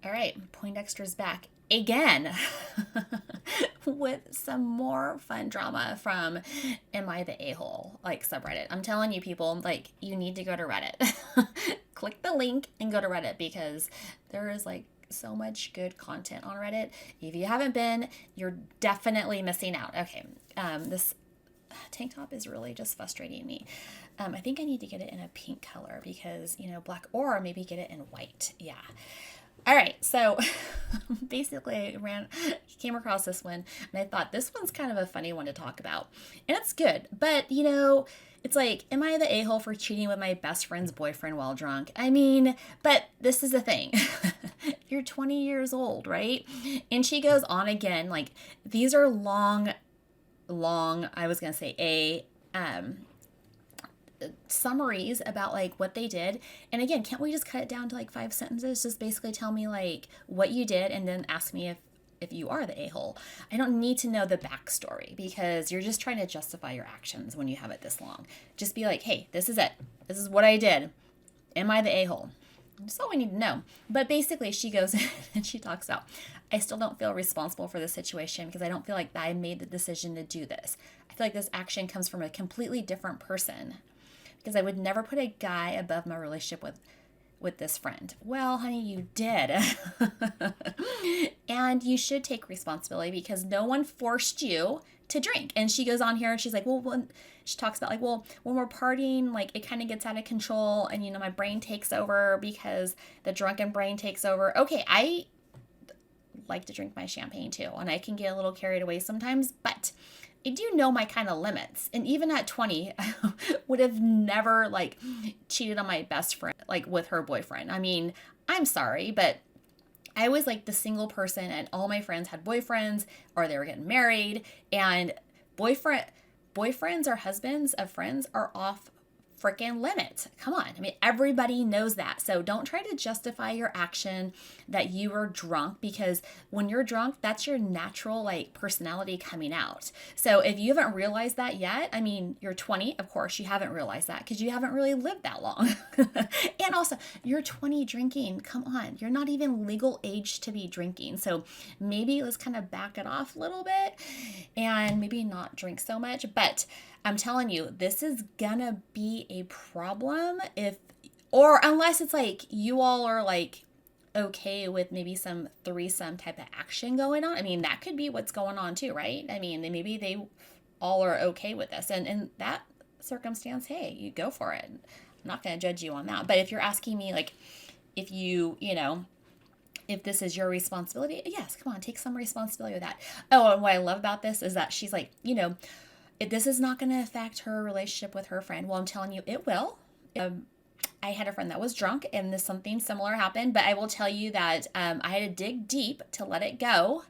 All right, Poindexter's back again with some more fun drama from Am I the A-hole like subreddit. I'm telling you people, like you need to go to Reddit. Click the link and go to Reddit because there is like so much good content on Reddit. If you haven't been, you're definitely missing out. Okay, this tank top is really just frustrating me. I think I need to get it in a pink color because, black, or maybe get it in white. Yeah. All right, so basically came across this one, and I thought this one's kind of a funny one to talk about. And it's good, but it's like, am I the a-hole for cheating with my best friend's boyfriend while drunk? I mean, but this is the thing. You're 20 years old, right? And she goes on again, like, these are long, I was going to say summaries about like what they did. And again, can't we just cut it down to like 5 sentences? Just basically tell me like what you did and then ask me if you are the a-hole. I don't need to know the backstory because you're just trying to justify your actions when you have it this long. Just be like, hey, this is it. This is what I did. Am I the a-hole? That's all we need to know. But basically, she goes and she talks about, I still don't feel responsible for the situation because I don't feel like I made the decision to do this. I feel like this action comes from a completely different person because I would never put a guy above my relationship with this friend. Well, honey, you did. And you should take responsibility because no one forced you to drink. And she goes on here and she's like, she talks about like, well, when we're partying, like it kind of gets out of control and, my brain takes over because the drunken brain takes over. Okay, I like to drink my champagne too, and I can get a little carried away sometimes, but I do know my kind of limits. And even at 20, I would have never like cheated on my best friend, like with her boyfriend. I mean, I'm sorry, but I was like the single person and all my friends had boyfriends or they were getting married, and boyfriends or husbands of friends are off freaking limits. Come on. I mean, everybody knows that. So don't try to justify your action that you were drunk because when you're drunk, that's your natural like personality coming out. So if you haven't realized that yet, I mean, you're 20, of course, you haven't realized that because you haven't really lived that long. And also, you're 20 drinking. Come on. You're not even legal age to be drinking. So maybe let's kind of back it off a little bit and maybe not drink so much. But I'm telling you, this is gonna be a problem or unless it's like you all are like okay with maybe some threesome type of action going on. I mean, that could be what's going on too, right? I mean, maybe they all are okay with this. And in that circumstance, hey, you go for it. I'm not gonna judge you on that. But if you're asking me like if if this is your responsibility, yes, come on, take some responsibility with that. Oh, and what I love about this is that she's like, this is not going to affect her relationship with her friend. Well, I'm telling you, it will. I had a friend that was drunk and something similar happened, but I will tell you that I had to dig deep to let it go.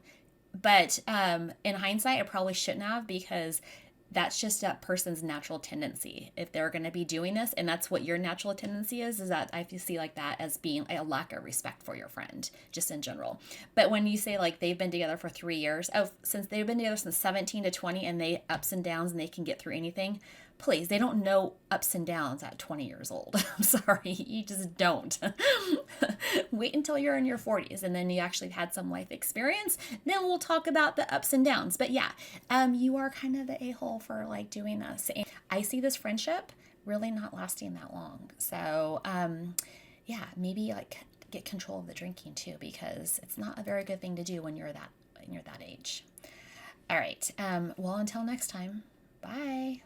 But in hindsight, I probably shouldn't have because that's just that person's natural tendency. If they're going to be doing this, and that's what your natural tendency is that I see like that as being a lack of respect for your friend, just in general. But when you say like they've been together for 3 years, since they've been together since 17 to 20 and they ups and downs and they can get through anything, please, they don't know ups and downs at 20 years old. I'm sorry, you just don't. Wait until you're in your 40s and then you actually had some life experience. Then we'll talk about the ups and downs. But yeah, you are kind of the a-hole for like doing this. And I see this friendship really not lasting that long. So yeah, maybe like get control of the drinking too because it's not a very good thing to do when you're that age. All right. Well, until next time. Bye.